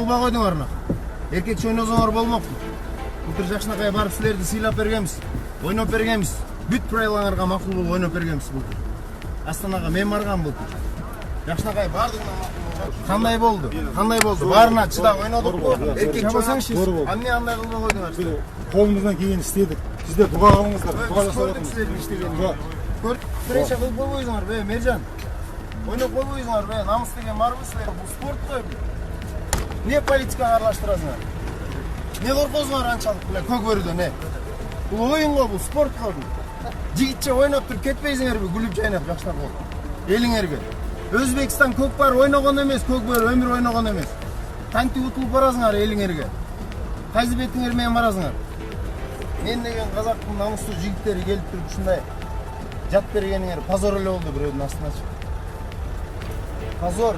кылбай койдуңар мына. Эркекче ойносоңор болмокпу. Былтыр жакшынакай барып силерди сыйлап бергенбиз. Ойноп бергенбиз. Бүт правилаңарга макул болуп ойноп бергенбиз былтыр. Астанага мен баргам былтыр. Жакшынакай бардыгына макул. Кандай болду? Кандай болду? Баарына чыдап ойнодукпу? Эркекче ойносоңчу. Эмне андай кылбай койдуңар? Колумуздан келгенди иштедик. Сиздер дуга кылыңыздар. Дуга жасап атабыз. Бірінші қылып қойбойсыңар бе, Мержан. Ойнап қойбойсыңар бе, намыс деген бар сіздер. Бұл спорт қой. Не политикаға аралаштырасыңар? Не қорқосыңар аншалық біле, көк өрді, не? Бұл ойын ғой, бұл спорт қой. Жигитше ойнап тұрып кетпейсіңер бе, күліп жайнап жақшылар қой. Еліңерге. Өзбекстан көкпар ойнаған емес, көкбөр өмір ойнаған емес. Танкти ұтылып барасыңар еліңерге. Қайсы бетіңер мен барасыңар. Мен деген қазақтың намысты жигиттері келіп тұрып шындай. Жат бергеніңер позор эле болду бирөөнүн астына чыгып. Позор.